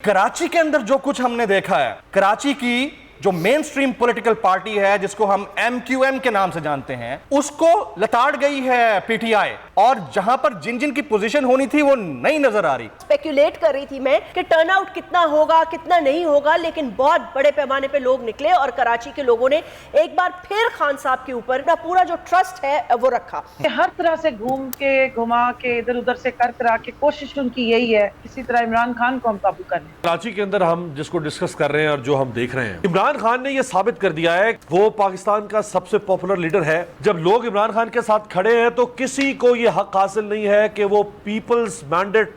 कराची के अंदर जो कुछ हमने देखा है, कराची की जो मेन स्ट्रीम पॉलिटिकल पार्टी है जिसको हम MQM के नाम से जानते हैं, उसको लताड़ गई है पीटीआई, और जहां पर जिन जिन की पोजीशन होनी थी वो नहीं नजर आ रही। स्पेक्युलेट कर रही थी मैं कि टर्नआउट कितना होगा कितना नहीं होगा, लेकिन बहुत बड़े पैमाने पे लोग निकले और कराची के लोगों ने एक बार फिर खान साहब के ऊपर अपना पूरा जो ट्रस्ट है वो रखा। हर तरह से घूम के घुमा के इधर उधर से कर करा के कोशिश उनकी यही है किसी तरह इमरान खान को हम काबू कर लें। कराची के अंदर हम जिसको डिस्कस कर रहे हैं और जो हम देख रहे हैं, इमरान खान ने यह साबित कर दिया है वो पाकिस्तान का सबसे पॉपुलर लीडर है। जब लोग इमरान खान के साथ खड़े हैं तो किसी को यह हक हासिल नहीं है कि वो पीपल्स मैंडेट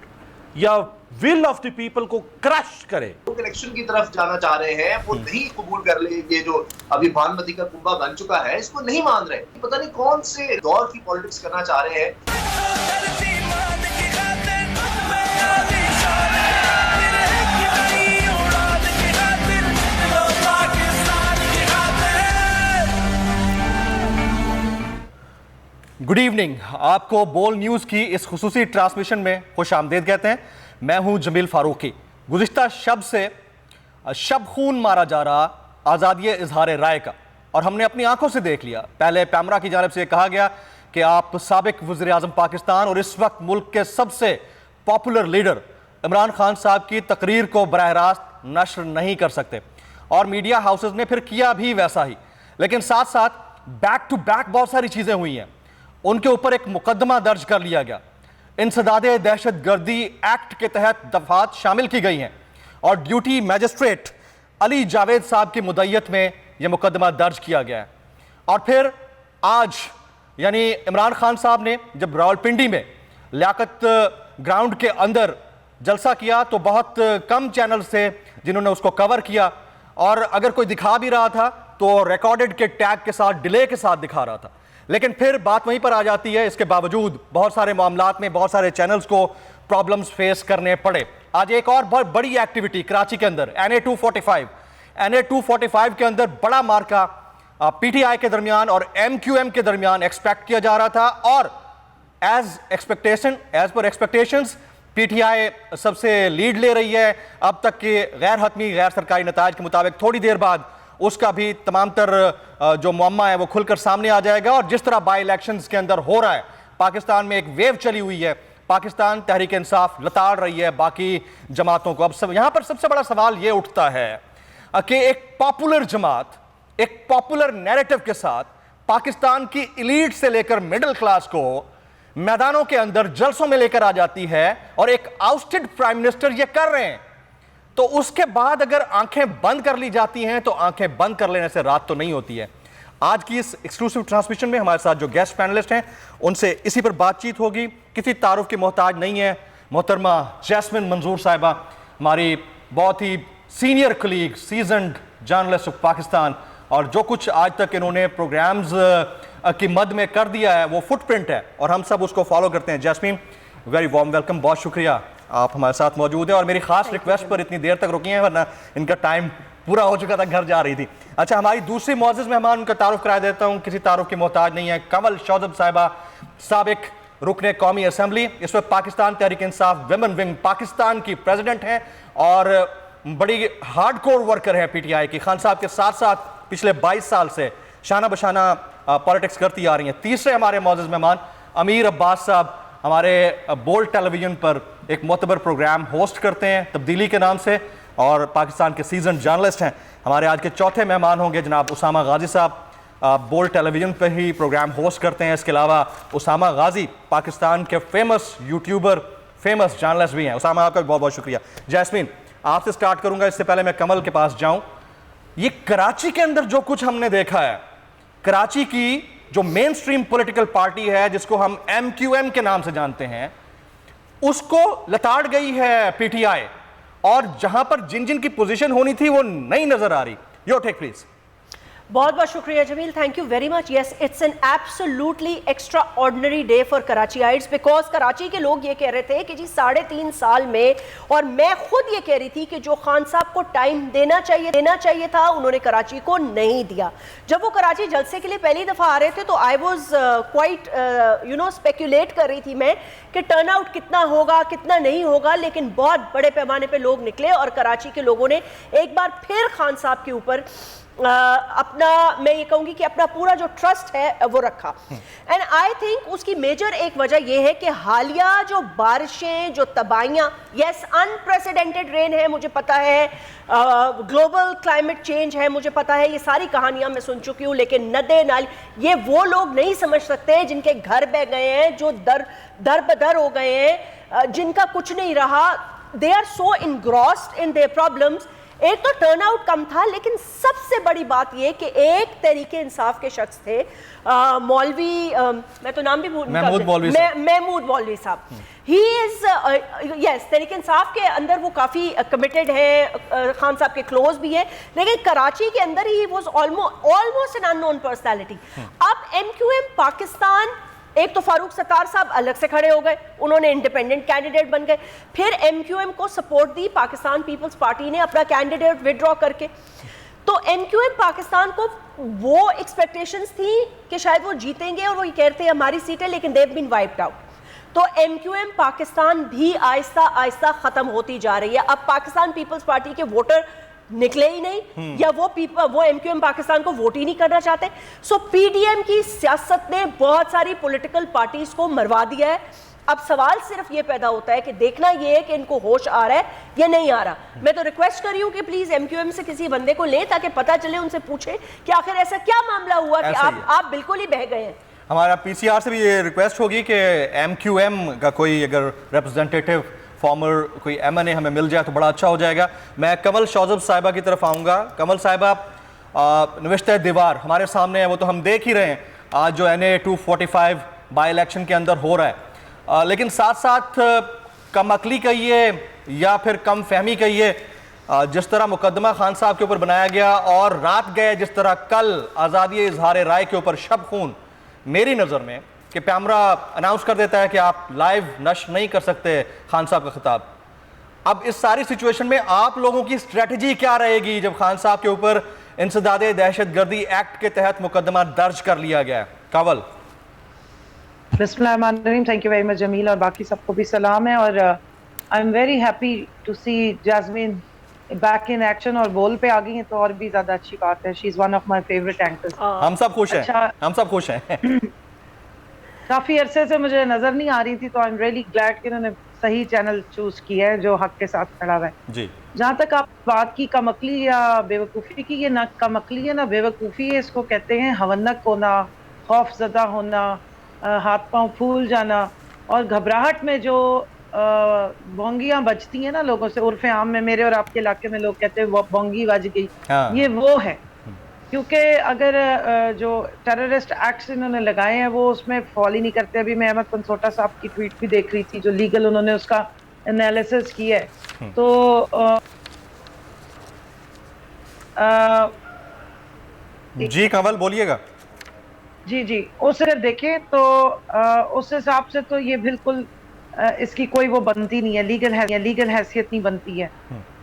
या विल ऑफ द पीपल को क्रश करे। लोग इलेक्शन की तरफ जाना चाह रहे हैं, वो नहीं कबूल कर ले ये जो अभी भानुमती का कुंभा बन चुका है, इसको नहीं मान रहे। पता नहीं कौन से दौर की पॉलिटिक्स करना चाह रहे हैं। गुड इवनिंग, आपको बोल न्यूज़ की इस खुसूसी ट्रांसमिशन में खुश आमदेद कहते हैं। मैं हूं जमील फारूकी। गुज़िश्ता शब से शब खून मारा जा रहा आज़ादी इजहार राय का, और हमने अपनी आंखों से देख लिया। पहले पैमरा की जानिब से कहा गया कि आप साबिक वज़ीर आज़म पाकिस्तान और इस वक्त मुल्क के सबसे पॉपुलर लीडर इमरान खान साहब की तकरीर को बराह रास्त नशर नहीं कर सकते, और मीडिया हाउसेज ने फिर किया भी वैसा ही। लेकिन साथ साथ बैक टू बैक बहुत सारी चीज़ें हुई हैं। उनके ऊपर एक मुकदमा दर्ज कर लिया गया, इंसदादे दहशत गर्दी एक्ट के तहत दफात शामिल की गई हैं, और ड्यूटी मैजिस्ट्रेट अली जावेद साहब की मुद्दत में यह मुकदमा दर्ज किया गया है। और फिर आज यानी इमरान खान साहब ने जब रावलपिंडी में लियाकत ग्राउंड के अंदर जलसा किया तो बहुत कम चैनल थे जिन्होंने उसको कवर किया, और अगर कोई दिखा भी रहा था तो रिकॉर्डेड के टैग के साथ, डिले के साथ दिखा रहा था। लेकिन फिर बात वहीं पर आ जाती है, इसके बावजूद बहुत सारे मामलात में बहुत सारे चैनल्स को प्रॉब्लम्स फेस करने पड़े। आज एक और बहुत बड़ी एक्टिविटी कराची के अंदर NA-245 के अंदर बड़ा मार्का पीटीआई के दरमियान और MQM के दरमियान एक्सपेक्ट किया जा रहा था, और एज पर एक्सपेक्टेशंस पीटीआई सबसे लीड ले रही है। अब तक के गैर हतमी गैर सरकारी नताज के मुताबिक थोड़ी देर बाद उसका भी तमाम तर जो मुअम्मा है वो खुलकर सामने आ जाएगा। और जिस तरह बाई इलेक्शंस के अंदर हो रहा है, पाकिस्तान में एक वेव चली हुई है, पाकिस्तान तहरीक इंसाफ लताड़ रही है बाकी जमातों को। अब यहाँ पर सबसे बड़ा सवाल ये उठता है कि एक पॉपुलर जमात एक पॉपुलर नैरेटिव के साथ पाकिस्तान की इलीट से लेकर मिडिल क्लास को मैदानों के अंदर जलसों में लेकर आ जाती है, और एक आउस्टेड प्राइम मिनिस्टर ये कर रहे हैं, तो उसके बाद अगर आंखें बंद कर ली जाती हैं तो आंखें बंद कर लेने से रात तो नहीं होती है। आज की इस एक्सक्लूसिव ट्रांसमिशन में हमारे साथ जो गेस्ट पैनलिस्ट हैं उनसे इसी पर बातचीत होगी। किसी तारुफ की मोहताज नहीं है। मोहतरमा जैस्मिन मंजूर साहिबा, हमारी बहुत ही senior colleague, seasoned journalist of Pakistan, और जो कुछ आज तक इन्होंने प्रोग्राम्स की मद में कर दिया है वो फुटप्रिंट है, और हम सब उसको फॉलो करते हैं। जैस्मिन, वेरी वार्म वेलकम, बहुत शुक्रिया आप हमारे साथ मौजूद हैं, और मेरी खास रिक्वेस्ट पर इतनी देर तक रुकी हैं, वरना इनका टाइम पूरा हो चुका था, घर जा रही थी। अच्छा, हमारी दूसरी मौजूद मेहमान, उनका तारुफ करा देता हूँ, किसी तारुफ की मोहताज नहीं है। कमल शौजब साहिबा, साबिक रुकने कौमी असम्बली, इस वक्त पाकिस्तान तहरीक इंसाफ विमेन विंग पाकिस्तान की प्रेसिडेंट हैं, और बड़ी हार्डकोर वर्कर है पीटीआई की। खान साहब के साथ साथ पिछले 22 साल से शाना बशाना पॉलिटिक्स करती आ रही हैं। तीसरे हमारे मौजूद मेहमान अमीर अब्बास साहब, हमारे बोल्ड टेलीविजन पर एक मोतबर प्रोग्राम होस्ट करते हैं तब्दीली के नाम से, और पाकिस्तान के सीजन जर्नलिस्ट हैं। हमारे आज के चौथे मेहमान होंगे जनाब उसामा गाजी साहब, बोल्ड टेलीविजन पर ही प्रोग्राम होस्ट करते हैं। इसके अलावा उसामा गाजी पाकिस्तान के फेमस यूट्यूबर, फेमस जर्नलिस्ट भी हैं। उसामा, आपका बहुत बहुत शुक्रिया। जैस्मिन, आपसे स्टार्ट करूंगा, इससे पहले मैं कमल के पास जाऊं। ये कराची के अंदर जो कुछ हमने देखा है, कराची की जो मेन स्ट्रीम पॉलिटिकल पार्टी है जिसको हम MQM के नाम से जानते हैं, उसको लताड़ गई है पीटीआई, और जहां पर जिन जिन की पोजीशन होनी थी वो नहीं नजर आ रही। Your take please. बहुत बहुत शुक्रिया Jameel, thank you very much. Yes, it's an absolutely extraordinary day for Karachiites, because Karachi के लोग ये कह रहे थे कि जी 3.5 साल में, और मैं खुद ये कह रही थी कि जो खान साहब को टाइम देना चाहिए था उन्होंने कराची को नहीं दिया। जब वो कराची जलसे के लिए पहली दफ़ा आ रहे थे तो आई वॉज क्वाइट स्पेक्यूलेट कर रही थी मैं कि टर्न आउट कितना होगा कितना नहीं होगा, लेकिन बहुत बड़े पैमाने पर लोग निकले और कराची के लोगों ने एक बार फिर खान साहब के ऊपर अपना, मैं ये कहूंगी कि अपना पूरा जो ट्रस्ट है वो रखा। एंड आई थिंक उसकी मेजर एक वजह ये है कि हालिया जो बारिशें, जो तबाहियां, यस अनप्रेसिडेंटेड रेन है, मुझे पता है, ग्लोबल क्लाइमेट चेंज है, मुझे पता है, ये सारी कहानियां मैं सुन चुकी हूँ, लेकिन नदे नाल ये वो लोग नहीं समझ सकते जिनके घर बह गए हैं, जो दर बदर हो गए हैं, जिनका कुछ नहीं रहा। They are so engrossed in their problems. एक तो टर्नआउट कम था, लेकिन सबसे बड़ी बात यह कि एक तरीके इंसाफ के शख्स थे, मौलवी, मैं तो नाम भी महमूद मौलवी साहब। ही इज यस, तरीके इंसाफ के अंदर वो काफ़ी कमिटेड है, खान साहब के क्लोज भी है, लेकिन कराची के अंदर he was almost an unknown personality. अब MQM पाकिस्तान, एक तो फारूक सत्तार साहब अलग से खड़े हो गए, उन्होंने इंडिपेंडेंट कैंडिडेट बन गए, फिर MQM को सपोर्ट दी पाकिस्तान पीपल्स पार्टी ने अपना कैंडिडेट विड्रॉ करके। तो MQM पाकिस्तान को वो एक्सपेक्टेशंस थी कि शायद वो जीतेंगे और वो ये कहते हैं हमारी सीटें, लेकिन they have been wiped out. तो MQM पाकिस्तान भी आहिस्ता आहिस्ता खत्म होती जा रही है। अब पाकिस्तान पीपल्स पार्टी के वोटर निकले ही नहीं, या वो MQM पाकिस्तान को वोट ही नहीं करना चाहते। सो PDM की सियासत ने बहुत सारी पॉलिटिकल पार्टीज को मरवा दिया है। अब सवाल सिर्फ ये पैदा होता है कि देखना ये है कि इनको होश आ रहा है या नहीं आ रहा। मैं तो रिक्वेस्ट कर रही हूँ कि प्लीज MQM से किसी बंदे को ले, ताकि पता चले, उनसे पूछे कि आखिर ऐसा क्या मामला हुआ कि आप बिल्कुल ही बह गए हैं। हमारा PCR से भी ये रिक्वेस्ट होगी कि MQM का कोई अगर रिप्रेजेंटेटिव, फॉर्मर कोई MNA हमें मिल जाए तो बड़ा अच्छा हो जाएगा। मैं कमल शौजब साहिबा की तरफ आऊँगा। कमल साहिबा, नविश्ते दीवार हमारे सामने है, वो तो हम देख ही रहे हैं आज जो NA 245 बाई इलेक्शन के अंदर हो रहा है, लेकिन साथ साथ कम अकली कहिए या फिर कम फहमी कहिए, जिस तरह मुकदमा खान साहब के ऊपर बनाया गया और रात गए जिस तरह कल आज़ादी इजहार राय के ऊपर शब खून, मेरी नज़र में कि पैमरा अनाउंस कर देता है कि आप लाइव नश्र नहीं कर सकते खान साहब का खिताब। अब इस सारी सिचुएशन में आप लोगों की स्ट्रेटजी क्या रहेगी जब खान साहब के ऊपर इंसदादे दहशतगर्दी एक्ट के तहत मुकदमा दर्ज कर लिया गया? कावल। बिस्मिल्लाहिर्रहमानिर्रहीम, thank you very much Jameel, और बाकी सबको भी सलाम है। और I am very happy to see Jasmine back in action और बोल पे आ गई हैं, तो और भी ज्यादा अच्छी बात है। She is one of my favourite actors. हम सब खुश हैं, हम सब खुश हैं। काफी अरसे से मुझे नजर नहीं आ रही थी, तो आई एम रियली ग्लैड कि इन्होंने सही चैनल चूज किया है जो हक के साथ खड़ा हुआ है जी। जहाँ तक आप बात की कमअकली या बेवकूफ़ी की, ये ना कमअकली है ना बेवकूफ़ी है, इसको कहते हैं हवन्नक होना, खौफजदा होना, हाथ पांव फूल जाना, और घबराहट में जो बोंगियां बजती हैं ना लोगों से, उर्फ आम में मेरे और आपके इलाके में लोग कहते हैं वो बोंगी बज गई। ये वो है, क्योंकि अगर जो टेररिस्ट एक्ट्स इन्होंने लगाए हैं वो उसमें फॉलो ही नहीं करते। अभी मैं अहमद पंसोटा साहब की ट्वीट भी देख रही थी, जो लीगल उन्होंने उसका एनालिसिस किया है। तो जी कंवल बोलिएगा। जी, उस अगर देखें तो उस हिसाब से तो ये बिल्कुल इसकी कोई वो बनती नहीं है, लीगल हैसियत नहीं बनती है।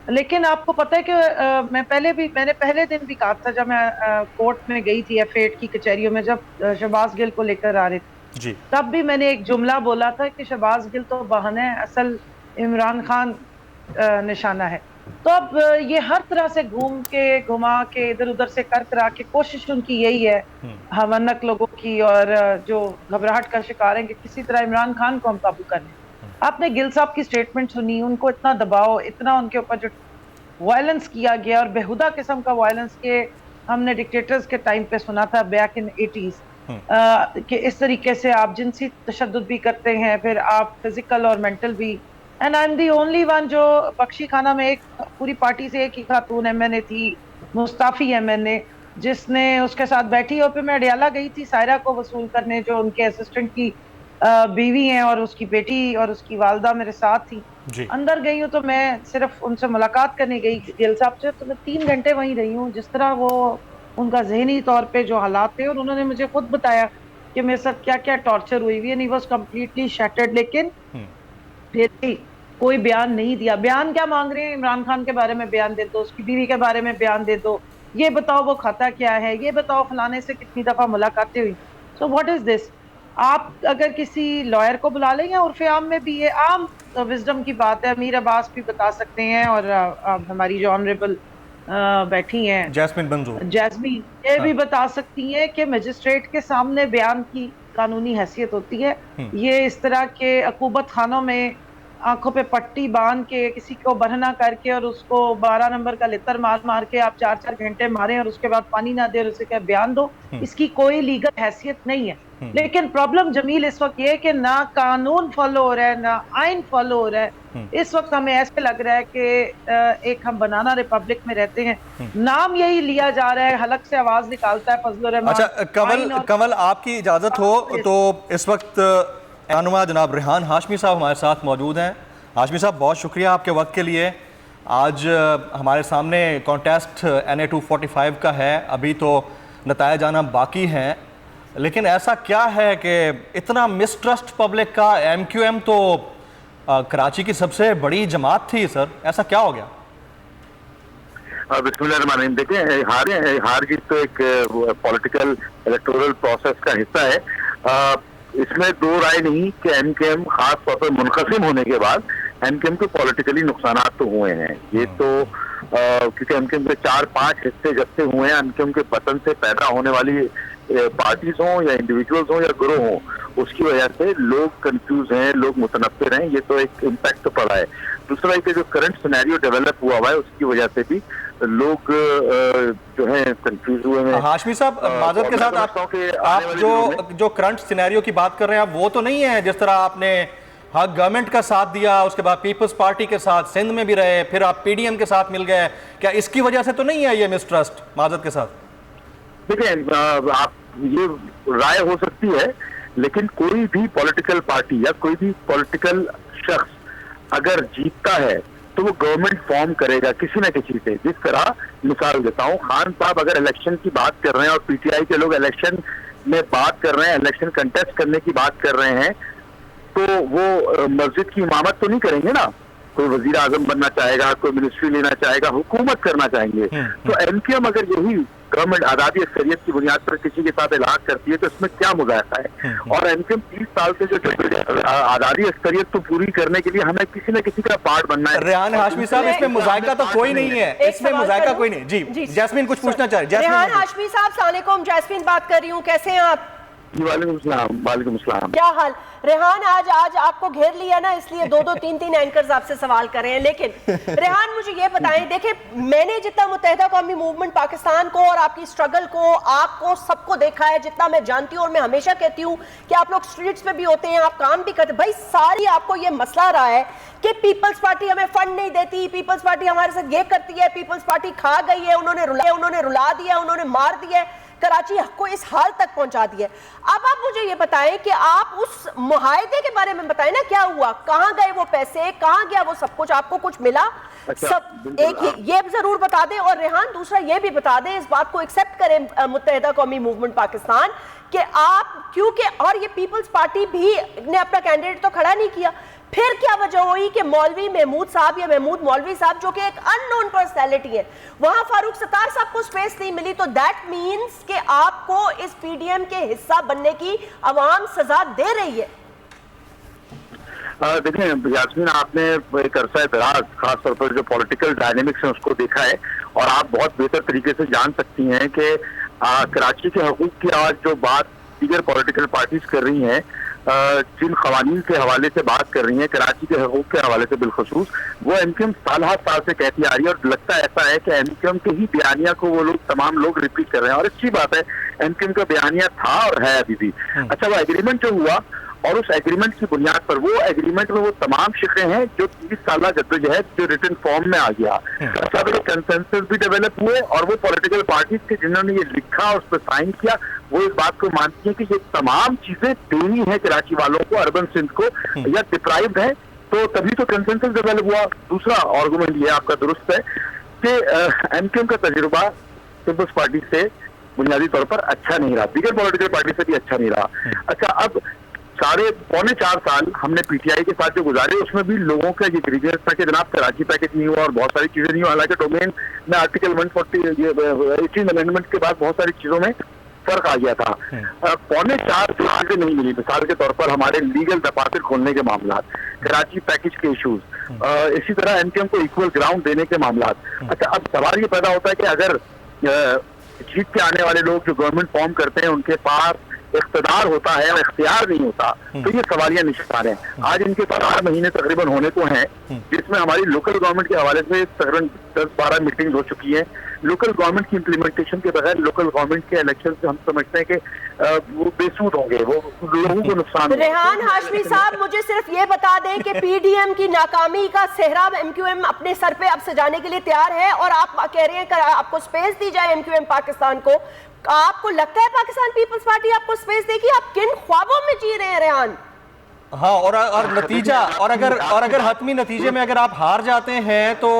लेकिन आपको पता है कि मैंने पहले दिन भी कहा था, जब मैं कोर्ट में गई थी F8 की कचहरियों में, जब शहबाज गिल को लेकर आ रहे थे जी, तब भी मैंने एक जुमला बोला था कि शहबाज गिल तो बहाना है, असल इमरान खान निशाना है। तो अब ये हर तरह से घुमा के इधर उधर से कर करा के कोशिश उनकी यही है, हवन्नक लोगों की और जो घबराहट का शिकार हैं, कि किसी तरह इमरान खान को हम काबू कर लें। आपने गिल साहब की स्टेटमेंट सुनी, उनको इतना दबाव, इतना उनके ऊपर जो वायलेंस किया गया, और बेहुदा किस्म का वायलेंस के हमने डिक्टेटर्स के टाइम पे सुना था बैक इन 80s, कि इस तरीके से आप जिनसी तशद्दुद भी करते हैं, फिर आप फिजिकल और मेंटल भी। And I am the only one जो बख्शी खाना में एक पूरी पार्टी से एक ही खातून MNA थी, मुस्ताफी MNA, जिसने उसके साथ बैठी। और फिर मैं अडियाला गई थी सायरा को वसूल करने, जो उनके असिस्टेंट की बीवी हैं, और उसकी बेटी और उसकी वालदा मेरे साथ थी। अंदर गई हूँ तो मैं सिर्फ उनसे मुलाकात करने गई गिल साहब से, तो मैं 3 घंटे वहीं रही हूँ। जिस तरह वो उनका जहनी तौर पे जो हालात थे, और उन्होंने मुझे खुद बताया कि मेरे साथ क्या क्या टॉर्चर हुई हुई है, and he was completely shattered. लेकिन फिर भी कोई बयान नहीं दिया। बयान क्या मांग रहे हैं? इमरान खान के बारे में बयान दे दो, उसकी बीवी के बारे में बयान दे दो, ये बताओ वो खाता क्या है, ये बताओ फलाने से कितनी दफा मुलाकातें हुई। So what is this? आप अगर किसी लॉयर को बुला लें, या उर्फ आम में भी ये आम विजडम की बात है, अमीर अब्बास भी बता सकते हैं, और हमारी जो ऑनरेबल बैठी हैं जैस्मिन बंजू, जैस्मीन, ये भी बता सकती हैं कि मजिस्ट्रेट के सामने बयान की कानूनी हैसियत होती है। ये इस तरह के अकूबत खानों में आंखों पे पट्टी बांध के किसी को बरहना करके और उसको 12 नंबर का लितर मार मार के आप 4-4 घंटे मारें और उसके बाद पानी ना दे और उसे क्या बयान दो, इसकी कोई लीगल हैसियत नहीं है। लेकिन प्रॉब्लम जमील इस वक्त ये है कि ना कानून फॉलो हो रहा है, ना आइन फॉलो हो रहा है। इस वक्त हमें ऐसे लग रहा है कि एक हम बनाना रिपब्लिक में रहते हैं, नाम यही लिया जा रहा है, हलक से आवाज निकालता है फजलुर रहमान। अच्छा कमल, आपकी इजाजत हो तो इस वक्त रहनुमा जनाब रेहान हाशमी साहब हमारे साथ मौजूद हैं। हाशमी साहब, बहुत शुक्रिया आपके वक्त के लिए। आज हमारे सामने कॉन्टेस्ट NA 245 का है, अभी तो नतायज आना बाकी हैं, लेकिन ऐसा क्या है कि इतना मिसट्रस्ट पब्लिक का? MQM तो कराची की सबसे बड़ी जमात थी सर, ऐसा क्या हो गया? बिस्मिल्लाहिर्रहमानिर्रहीम। देखें, हार जीत तो एक पॉलिटिकल इलेक्टोरल प्रोसेस का हिस्सा है। इसमें दो राय नहीं कि MQM खास तौर पर मुनक़सिम होने के बाद MQM को पॉलिटिकली नुकसान तो हुए हैं। ये तो क्योंकि MQM के 4-5 हिस्से जब से हुए हैं, MQM के पतन से पैदा होने वाली पार्टीज हों या इंडिविजुअल्स हों या ग्रोह हों, उसकी वजह से लोग कंफ्यूज हैं, लोग मुतनफ़िर हैं। ये तो एक इम्पैक्ट तो पड़ा है। दूसरा ये जो करंट सिनेरियो डेवलप हुआ है उसकी वजह से भी लोग जो है कंफ्यूज हुए हैं। हाशमी साहब, माजरत के साथ आप जो करंट सिनेरियो की बात कर रहे हैं, आप वो तो नहीं है जिस तरह आपने गवर्नमेंट का साथ दिया, उसके बाद पीपल्स पार्टी के साथ सिंध में भी रहे, फिर आप PDM के साथ मिल गए, क्या इसकी वजह से तो नहीं है ये मिसट्रस्ट? माजरत के साथ देखिए, आप ये राय हो सकती है, लेकिन कोई भी पॉलिटिकल पार्टी या कोई भी पॉलिटिकल शख्स अगर जीतता है तो वो गवर्नमेंट फॉर्म करेगा किसी न किसी से। जिस तरह मिसाल देता हूँ, खान साहब अगर इलेक्शन की बात कर रहे हैं और PTI के लोग इलेक्शन में बात कर रहे हैं, इलेक्शन कंटेस्ट करने की बात कर रहे हैं, तो वो मस्जिद की इमामत तो नहीं करेंगे ना। कोई वजीर आजम बनना चाहेगा, कोई मिनिस्ट्री लेना चाहेगा, हुकूमत करना चाहेंगे। तो MQM अगर यही गवर्नमेंट आज़ादी अक्सरियत की बुनियाद पर किसी के साथ इलाक़ करती है तो इसमें क्या मुज़ायक़ा है? और MQM 30 साल से जो आज़ादी अक्सरियत तो पूरी करने के लिए हमें किसी न किसी का पार्ट बनना है। रेहान हाशमी साहब, इसमें मुज़ायक़ा तो कोई नहीं है, इसमें मुज़ायक़ा कोई नहीं। जी जैस्मीन कुछ पूछना चाह रही है। रेहान हाशमी साहब, अस्सलाम वालेकुम। जैस्मीन बात कर रही हूँ, कैसे हैं आप? वालेकुम अस्सलाम। क्या हाल? रेहान, आज आपको घेर लिया ना, इसलिए 2-2, 3-3 एंकर्स आपसे सवाल कर रहे हैं। लेकिन रेहान, मुझे ये बताएं, देखिए मैंने जितना मुत्तहिदा कौमी मूवमेंट पाकिस्तान को और आपकी स्ट्रगल को, आपको सबको देखा है, जितना मैं जानती हूँ, और मैं हमेशा कहती हूँ कि आप लोग स्ट्रीट्स पे भी होते हैं, आप काम भी करते हैं। भाई सारी आपको ये मसला रहा है कि पीपल्स पार्टी हमें फंड नहीं देती, पीपल्स पार्टी हमारे साथ ये करती है, पीपल्स पार्टी खा गई है, उन्होंने रुला दिया, उन्होंने मार दिया, कराची को इस हाल तक पहुंचा दिया। अब आप मुझे ये बताएं कि आप उस मुआहदे के बारे में बताएं ना, क्या हुआ, कहां गए वो पैसे, कहां गया वो सब कुछ, आपको कुछ मिला? सब एक ये जरूर बता दें। और रेहान, दूसरा ये भी बता दें, इस बात को एक्सेप्ट करें मुत्तहिदा कौमी मूवमेंट पाकिस्तान कि आप, क्योंकि और ये पीपल्स पार्टी भी ने अपना कैंडिडेट तो खड़ा नहीं किया, फिर क्या वजह हुई कि मौलवी महमूद साहब या महमूद मौलवी साहब, जो कि एक अननोन पर्सनैलिटी है, वहां फारूक सत्तार साहब को स्पेस नहीं मिली? तो दैट मींस कि आपको इस PDM के हिस्सा बनने की अवाम सजा दे रही है। देखिए यास्मीन, आपने एक अरसा दराज खासतौर पर जो पॉलिटिकल डायनेमिक्स है उसको देखा है, और आप बहुत बेहतर तरीके से जान सकती हैं कि कराची के हकूक की आज जो बात दीगर पॉलिटिकल पार्टीज कर रही हैं, जिन कवानीन के हवाले से बात कर रही हैं कराची के हकूक के हवाले से बिलखसूस, वो MQM साल से कहती आ रही है। और लगता ऐसा है कि MQM के ही बयानिया को वो लोग, तमाम लोग रिपीट कर रहे हैं। और अच्छी बात है, MQM का बयानिया था और है अभी भी। अच्छा, वो एग्रीमेंट जो हुआ, और उस एग्रीमेंट की बुनियाद पर, वो एग्रीमेंट में वो तमाम शिक्रे हैं जो 30 साल जद्दोजहद जो रिटन फॉर्म में आ गया, सब एक कंसेंसस भी डेवलप हुए, और वो पॉलिटिकल पार्टीज के जिन्होंने ये लिखा और उस पर साइन किया, वो इस बात को मानती है कि ये तमाम चीजें देनी है कराची वालों को, अर्बन सिंध को, या डिप्राइव्ड है, तो तभी तो कंसेंसस डेवलप हुआ। दूसरा आर्गुमेंट ये आपका दुरुस्त है कि MQM का तजुर्बा पीपल्स पार्टी से बुनियादी तौर पर अच्छा नहीं रहा, बिगर पॉलिटिकल पार्टी से भी अच्छा नहीं रहा। अच्छा, अब 4.25 साल हमने पीटीआई के साथ जो गुजारे, उसमें भी लोगों का ये ग्रीवियंस था कि जनाब कराची पैकेज नहीं हुआ और बहुत सारी चीजें नहीं हुई। हालांकि डोमेन में आर्टिकल 118 अमेंडमेंट के बाद बहुत सारी चीजों में फर्क आ गया था। 4.25 साल से नहीं मिली। मिसाल के तौर पर हमारे लीगल दफातर खोलने के मामला, कराची पैकेज के इश्यूज, इसी तरह एमकेएम को इक्वल ग्राउंड देने के मामला। अच्छा, अब सवाल ये पैदा होता है कि अगर जीत के आने वाले लोग जो गवर्नमेंट फॉर्म करते हैं उनके पास इख्तियार होता है और इख्तियार नहीं होता, तो ये सवालिया निशान है। आज इनके पास 8 महीने तकरीबन होने को हैं, जिसमें हमारी लोकल गवर्नमेंट के हवाले से तकरीबन 10-12 मीटिंग हो चुकी है। लोकल गवर्नमेंट की इम्प्लीमेंटेशन के बगैर लोकल गवर्नमेंट के इलेक्शन से हम समझते हैं कि वो बेसूद होंगे, वो लोगों को नुकसान। रेहान हाशमी साहब, मुझे सिर्फ ये बता दें कि पीडीएम की नाकामी का सेहरा एमक्यूएम अपने सर पे अब सजाने के लिए तैयार है और आप कह रहे हैं आपको स्पेस दी जाए एमक्यूएम पाकिस्तान को। आपको लगता है पाकिस्तान पीपल्स पार्टी आपको स्पेस देगी? आप किन ख्वाबों में जी रहे हैं रेहान? हाँ, और नतीजा, और अगर हतमी नतीजे में अगर आप हार जाते हैं तो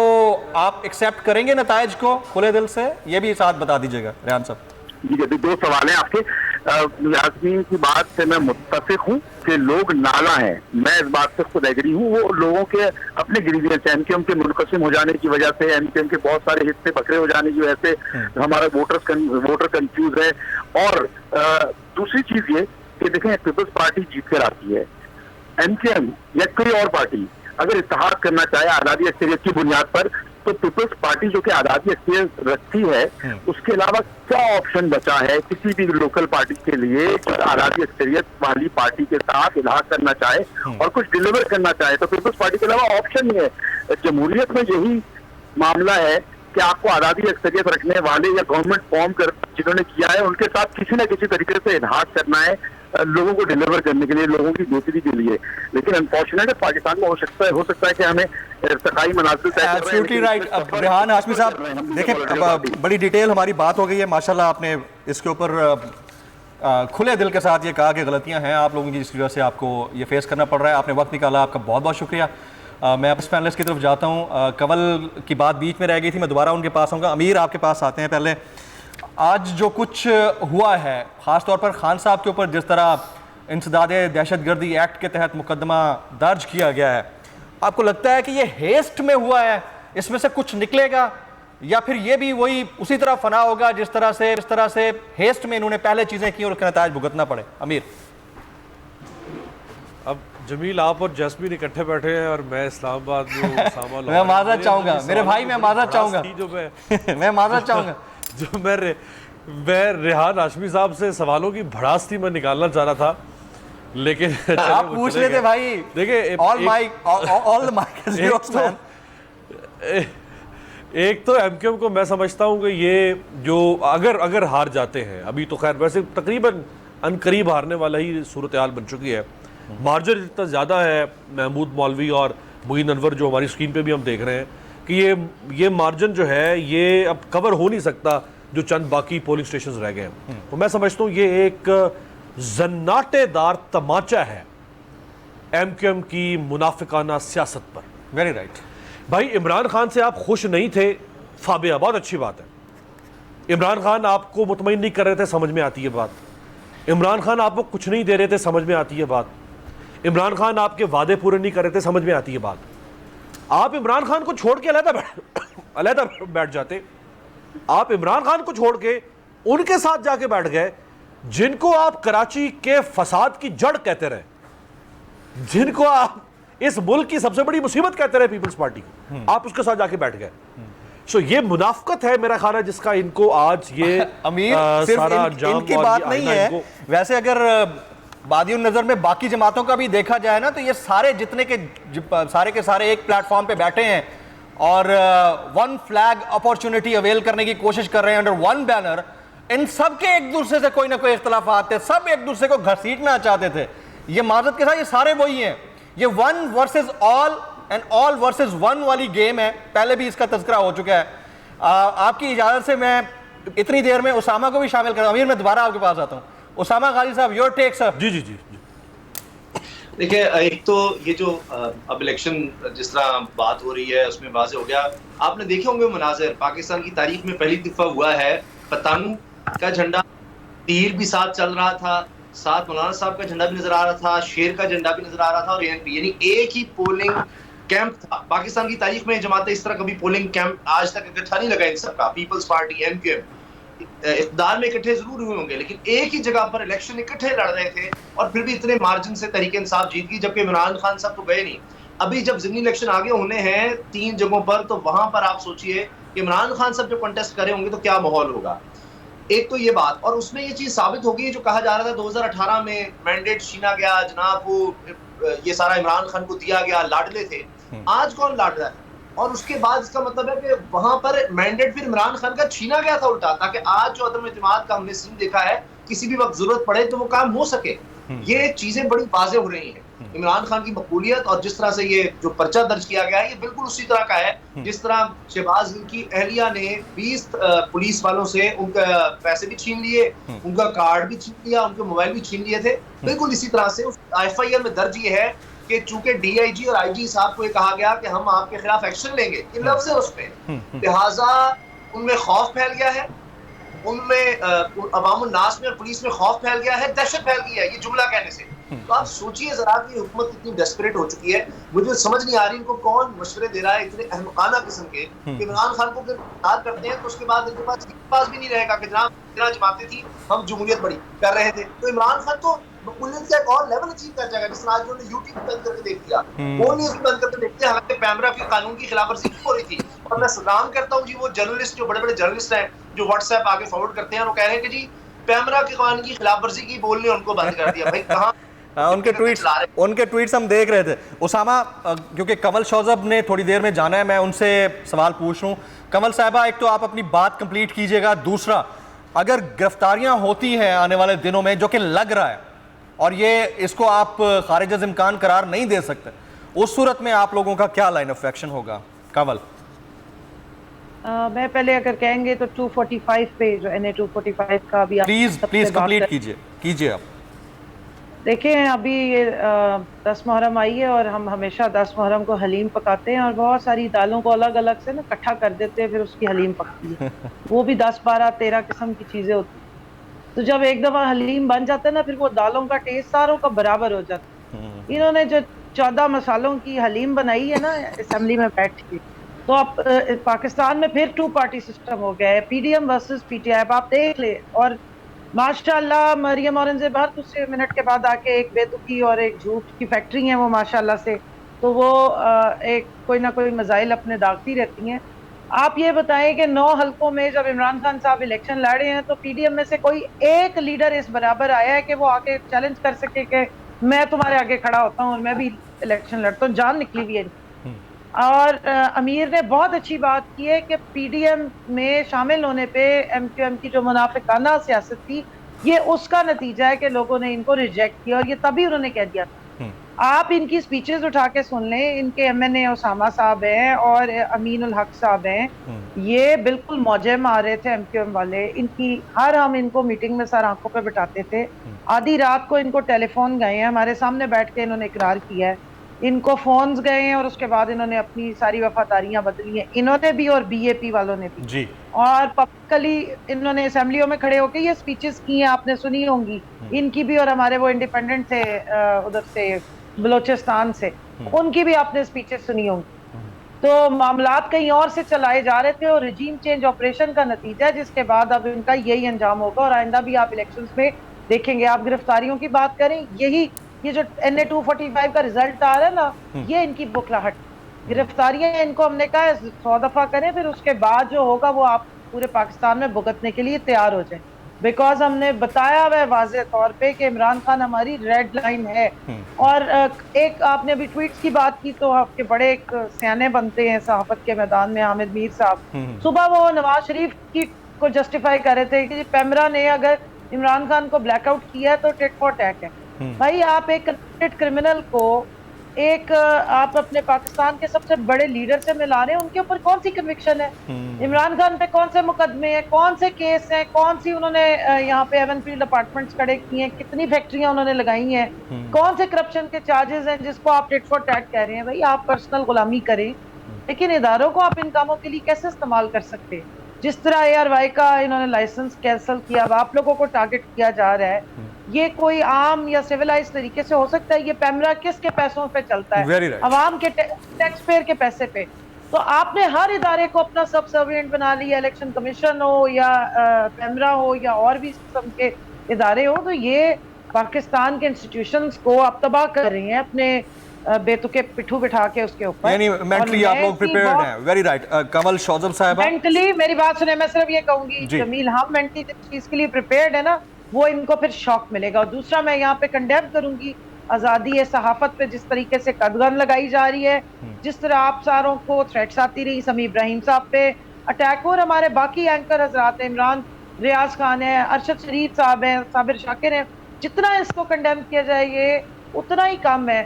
आप एक्सेप्ट करेंगे नताइज को खुले दिल से? ये भी साथ बता दीजिएगा रेहान साहब। जी, 2 सवाल हैं आपके। यास्मीन की बात से मैं मुत्तफिक हूँ कि लोग नाला हैं, मैं इस बात से खुद एग्री हूँ। वो लोगों के अपने ग्रीवियंस, एमकेएम के मुनकसिम हो जाने की वजह से, एमकेएम के बहुत सारे हिस्से बकरे हो जाने की वजह से हमारा वोटर कंफ्यूज है। और दूसरी चीज ये कि देखें, पीपल्स पार्टी जीत कर आती है, एमकेएम या कोई और पार्टी अगर इत्तेहाद करना चाहे आज़ादी अक्सरियत की बुनियाद पर, तो पीपल्स पार्टी जो कि आज़ादी अक्सरियत रखती है, उसके अलावा क्या ऑप्शन बचा है किसी भी लोकल पार्टी के लिए आज़ादी अक्सरियत वाली पार्टी के साथ इलाहा करना चाहे और कुछ डिलीवर करना चाहे? तो पीपल्स पार्टी के अलावा ऑप्शन नहीं है। जमहूरियत में यही मामला है कि आपको आज़ादी अक्सरियत रखने वाले या गवर्नमेंट फॉर्म कर जिन्होंने किया है उनके साथ किसी न किसी तरीके से इल्हाद करना है, लोगों को डिलीवर करने के लिए, लोगों की बेहतरी के लिए। लेकिन अनफॉर्चुनेट पाकिस्तान में हो सकता है कि हमें इर्तिकाई मनाजिल तय करने। Absolutely right. अब रेहान हाशमी साहब देखें, बड़ी डिटेल हमारी बात हो गई है माशाल्लाह। आपने इसके ऊपर खुले दिल के साथ ये कहा कि गलतियां हैं आप लोगों की, जिसकी वजह से आपको ये फेस करना पड़ रहा है। आपने वक्त निकाला, आपका बहुत बहुत शुक्रिया। मैं अब इस पैनलिस्ट की तरफ जाता हूँ। कंवल की बात बीच में रह गई थी, मैं दोबारा उनके पास आऊँगा। अमीर, आपके पास आते हैं। पहले आज जो कुछ हुआ है, ख़ास तौर पर खान साहब के ऊपर जिस तरह इंसदाद दहशतगर्दी एक्ट के तहत मुकदमा दर्ज किया गया है, आपको लगता है कि ये हेस्ट में हुआ है, इसमें से कुछ निकलेगा, या फिर ये भी वही उसी तरह फना होगा जिस तरह से हेस्ट में इन्होंने पहले चीज़ें की और उसका नताज भुगतना पड़े? अमीर। अब जमील, आप और जैस्मीन इकट्ठे बैठे हैं और मैं इस्लामाबाद में मैं माजरत चाहूँगा मेरे भाई, मैं माजरत चाहूँगा मैं माजरत चाहूँगा जो मैं रेहान हाशमी साहब से सवालों की भड़ास थी मैं निकालना चाह रहा था, लेकिन आप पूछ लेते भाई। देखिए, एक तो एमकेएम को मैं समझता हूँ कि ये जो अगर हार जाते हैं, अभी तो खैर वैसे तकरीबन अनकरीब हारने वाला ही सूरत हाल बन चुकी है, मार्जिन इतना ज़्यादा है। महमूद मौलवी और मुईन अनवर जो हमारी स्क्रीन पे भी हम देख रहे हैं कि ये मार्जिन जो है ये अब कवर हो नहीं सकता जो चंद बाकी पोलिंग स्टेशन रह गए हैं। तो मैं समझता हूँ ये एक जन्नाटेदार तमाचा है एमकेएम की मुनाफिकाना सियासत पर। वेरी राइट भाई, इमरान खान से आप खुश नहीं थे, फाबिया, बहुत अच्छी बात है। इमरान खान आपको मुतमईन नहीं कर रहे थे, समझ में आती है बात। इमरान खान आपको कुछ नहीं दे रहे थे, समझ में आती है बात। इमरान खान आपके वादे पूरे नहीं कर रहे थे, समझ में आती है बात। आप इमरान खान को छोड़ के अलहदा बैठ जाते। आप इमरान खान को छोड़ के उनके साथ जाके बैठ गए जिनको आप कराची के फसाद की जड़ कहते रहे, जिनको आप इस मुल्क की सबसे बड़ी मुसीबत कहते रहे, पीपल्स पार्टी को, आप उसके साथ जाके बैठ गए। सो ये मुनाफकत है मेरा ख्याल है जिसका इनको आज ये अमीर सिर्फ इनकी बात नहीं है। वैसे अगर बादियों नजर में बाकी जमातों का भी देखा जाए ना, तो ये सारे जितने के सारे एक प्लेटफॉर्म पे बैठे हैं और वन फ्लैग अपॉर्चुनिटी अवेल करने की कोशिश कर रहे हैं अंडर वन बैनर। इन सब के एक दूसरे से कोई ना कोई इख्तलाफात थे, सब एक दूसरे को घसीटना चाहते थे। ये माजरत के साथ ये सारे वही हैं। ये one versus all and all versus one वाली गेम है। पहले भी इसका तज़किरा हो चुका है। आपकी इजाजत से मैं इतनी देर में उसामा को भी शामिल कर रहा हूं। अमीर, मैं दोबारा आपके पास आता हूं। उसामा गाजी साहब, योर टेक सर। जी जी जी देखिए, एक तो ये जो अब इलेक्शन जिस तरह बात हो रही है उसमें वाज़ेह हो गया। आपने देखे होंगे मनाज़िर, पाकिस्तान की तारीख में पहली दफा हुआ है पतंग का झंडा, तीर भी साथ चल रहा था, साथ मौलाना साहब का झंडा भी नजर आ रहा था, शेर का झंडा भी नजर आ रहा था और ANP, यानी एक ही पोलिंग कैंप था। पाकिस्तान की तारीख में जमातें इस तरह कभी पोलिंग कैंप आज तक इकट्ठा नहीं लगा इन सबका। पीपल्स पार्टी, MQM इक़्तिदार में इकट्ठे जरूर हुए होंगे, लेकिन एक ही जगह पर इलेक्शन इकट्ठे लड़ रहे थे और फिर भी इतने मार्जिन से तहरीक इंसाफ जीत गई, जबकि इमरान खान साहब तो गए नहीं। अभी जब ज़िमनी इलेक्शन आगे होने हैं 3 जगहों पर, तो वहां पर आप सोचिए कि इमरान खान साहब जो कंटेस्ट करे होंगे तो क्या माहौल होगा। एक तो ये बात, और उसमें ये चीज साबित हो गई जो कहा जा रहा था 2018 में मैंडेट छीना गया जनाब, वो ये सारा इमरान खान को दिया गया, लाडले थे। आज कौन लाडला है? और उसके बाद इसका मतलब है कि वहां पर मैंडेट फिर इमरान खान का छीना गया था उल्टा, ताकि आज जो अदम एतमाद का हमने सीन देखा है, किसी भी वक्त जरूरत पड़े तो वो काम हो सके। ये चीजें बड़ी वाज़ेह हो रही हैं। इमरान खान की मकबूलियत और जिस तरह से ये जो पर्चा दर्ज किया गया है, ये बिल्कुल उसी तरह का है जिस तरह शहबाज गिल की अहलिया ने 20 पुलिस वालों से उनका पैसे भी छीन लिए, उनका कार्ड भी छीन लिया, उनके मोबाइल भी छीन लिए थे। बिल्कुल इसी तरह से उस FIR में दर्ज ये है कि चूंकि DIG और IG साहब को ये कहा गया कि हम आपके खिलाफ एक्शन लेंगे, ये लफ्ज़ है उसमें, लिहाजा उनमें खौफ फैल गया है, उनमें अवामुन नास में और पुलिस में खौफ फैल गया है, दहशत फैल गई है ये जुमला कहने से। तो आप सोचिए जरा कि हुकूमत कितनी डेस्परेट हो चुकी है। मुझे समझ नहीं आ रही इनको कौन मशवरे दे रहा है इतने अहमकाना किस्म के कि इमरान खान को गिरफ्तार करते हैं तो उसके बाद इनके पास भी नहीं रहेगा कि जनाब जमाते थी हम जमहूरियत बड़ी कर रहे थे। तो इमरान खान तो मकबूलियत का एक और लेवल अचीव कर जाएगा, जिस तरह आज उन्होंने YouTube बंद करके देख दिया, वो नहीं उसको बंद करके देखते, हालांकि पैमरा के कानून की खिलाफवर्जी हो रही थी। और मैं सलाम करता हूँ जी वो जर्नलिस्ट, जो बड़े बड़े जर्नलिस्ट हैं जो व्हाट्सएप आगे फॉरवर्ड करते हैं और वो कह रहे हैं कि जी पैमरा के कानून की खिलाफवर्जी की बोलने उनको बंद कर दिया। भाई कहाँ उनके ट्वीट्स हम देख रहे थे। उसामा, क्योंकि कमल शौजब ने थोड़ी देर में जाना है, मैं उनसे सवाल पूछ रहा हूँ। कमल साहिबा, एक तो आप अपनी बात कंप्लीट कीजिएगा, दूसरा अगर गिरफ्तारियां होती हैं आने वाले दिनों में, जो कि लग रहा है, और ये इसको आप खारिज अज़ इम्कान करार नहीं दे सकते, उस सूरत में आप लोगों का क्या लाइन ऑफ एक्शन होगा? कमल। मैं पहले अगर कहेंगे तो 245 पे जो NA 245 का अभी प्लीज कंप्लीट कीजिए आप। देखिए अभी ये 10 मुहर्रम आई है और हम हमेशा 10 मुहर्रम को हलीम पकाते हैं और बहुत सारी दालों को अलग अलग से ना इकट्ठा कर देते हैं, फिर उसकी हलीम पकती है। वो भी 10, 12, 13 किस्म की चीज़ें होती हैं। तो जब एक दफ़ा हलीम बन जाता है ना, फिर वो दालों का टेस्ट सारों का बराबर हो जाता है। इन्होंने जो 14 मसालों की हलीम बनाई है ना असेंबली में बैठ के, तो अब पाकिस्तान में फिर 2 पार्टी सिस्टम हो गया है, PDM वर्सेस PTI। अब आप देख ले, और माशाल्लाह मरियम औरंगजेब हर दूसरे मिनट के बाद आके एक बेतुकी और एक झूठ की फैक्ट्री है वो माशाल्लाह से, तो वो एक कोई ना कोई मजाइल अपने दागती रहती हैं। आप ये बताएं कि 9 हल्कों में जब इमरान खान साहब इलेक्शन लड़े हैं तो PDM में से कोई एक लीडर इस बराबर आया है कि वो आके चैलेंज कर सके कि मैं तुम्हारे आगे खड़ा होता हूँ और मैं भी इलेक्शन लड़ता हूँ? जान निकली हुई है। और अमीर ने बहुत अच्छी बात की है कि PDM में शामिल होने पे MQM की जो मुनाफिकाना सियासत थी, ये उसका नतीजा है कि लोगों ने इनको रिजेक्ट किया, और ये तभी उन्होंने कह दिया था। आप इनकी स्पीचेस उठा के सुन लें, इनके MNA उसामा साहब हैं और अमीन उल हक साहब हैं, ये बिल्कुल मौजे मार रहे थे MQM वाले इनकी। हम इनको मीटिंग में सर आंखों पे बिठाते थे, आधी रात को इनको टेलीफोन गए हैं, हमारे सामने बैठ के इन्होंने इकरार किया है, इनको फोन्स गए हैं और उसके बाद इन्होंने अपनी सारी वफादारियां बदली हैं, इन्होंने भी और BAP वालों ने भी जी। और पब्लिकली इन्होंने असेंबलियों में खड़े होकर ये स्पीचेस की हैं, आपने सुनी होंगी इनकी भी, और हमारे वो इंडिपेंडेंट थे उधर से बलोचिस्तान से, उनकी भी आपने स्पीचेस सुनी होंगी। तो मामलात कहीं और से चलाए जा रहे थे और रिजीम चेंज ऑपरेशन का नतीजा है, जिसके बाद अब इनका यही अंजाम होगा। और आइंदा भी आप इलेक्शंस में देखेंगे। आप गिरफ्तारियों की बात करें, यही ये जो NA 245 का रिजल्ट आ रहा है ना, ये इनकी बुखलाहट, गिरफ्तारियां इनको हमने कहा 100 दफा करें, फिर उसके बाद जो होगा वो आप पूरे पाकिस्तान में भुगतने के लिए तैयार हो जाए। बिकॉज हमने बताया हुआ है वाज़ेह तौर पे कि इमरान खान हमारी रेड लाइन है। और एक आपने अभी ट्वीट्स की बात की, तो आपके बड़े एक सियाने बनते हैं सहाफत के मैदान में, हामिद मीर साहब, सुबह वो नवाज शरीफ की को जस्टिफाई कर रहे थे कि पैमरा ने अगर इमरान खान को ब्लैकआउट किया तो टेट फॉर टैक है। भाई आप एक कन्विक्टेड क्रिमिनल को एक आप अपने पाकिस्तान के सबसे बड़े लीडर से मिला रहे हैं, उनके ऊपर कौन सी कन्विक्शन है? इमरान खान पे कौन से मुकदमे हैं, कौन से केस हैं, कौन सी उन्होंने यहाँ पे एवनफील्ड अपार्टमेंट्स खड़े किए हैं, कितनी फैक्ट्रियां उन्होंने लगाई हैं, कौन से करप्शन के चार्जेस हैं जिसको आप टेट फॉर टैट कह रहे हैं? भाई आप पर्सनल गुलामी करें, लेकिन इदारों को आप इन कामों के लिए कैसे इस्तेमाल कर सकते हैं? जिस तरह ARY का इन्होंने लाइसेंस कैंसिल किया, अब आप लोगों को टारगेट किया जा रहा है, ये कोई आम या सिविलाइज तरीके से हो सकता है? ये पैमरा किसके पैसों पे चलता है? Very right. अवाम के टैक्स पेयर के पैसे पे। तो आपने हर इदारे को अपना सबसर्विएंट बना लिया, इलेक्शन कमीशन हो या पैमरा हो या और भी किस्म के इदारे हो। तो ये पाकिस्तान के इंस्टीट्यूशंस को आप तबाह कर रही हैं अपने बेतुके पिट्ठू बिठा के उसके ऊपर। यानी मेंटली आप लोग प्रिपेयर्ड हैं। Very right. कमल शौजब साहब, मेंटली मेरी बात सुने, मैं सिर्फ ये कहूंगी जमील, हम मेंटली चीज के लिए प्रिपेयर्ड है ना, वो इनको फिर शॉक मिलेगा। और दूसरा मैं यहाँ पे कंडेम करूंगी आजादी सहाफत पे जिस तरीके से कदगन लगाई जा रही है, जिस तरह आप सारों को थ्रेट्स आती रही, समी इब्राहिम साहब पे अटैक, और हमारे बाकी एंकर हजरात, इमरान रियाज खान है, अरशद शरीफ साहब हैं, साबिर शाकिर हैं, जितना इसको कंडेम किया जाए ये उतना ही कम है।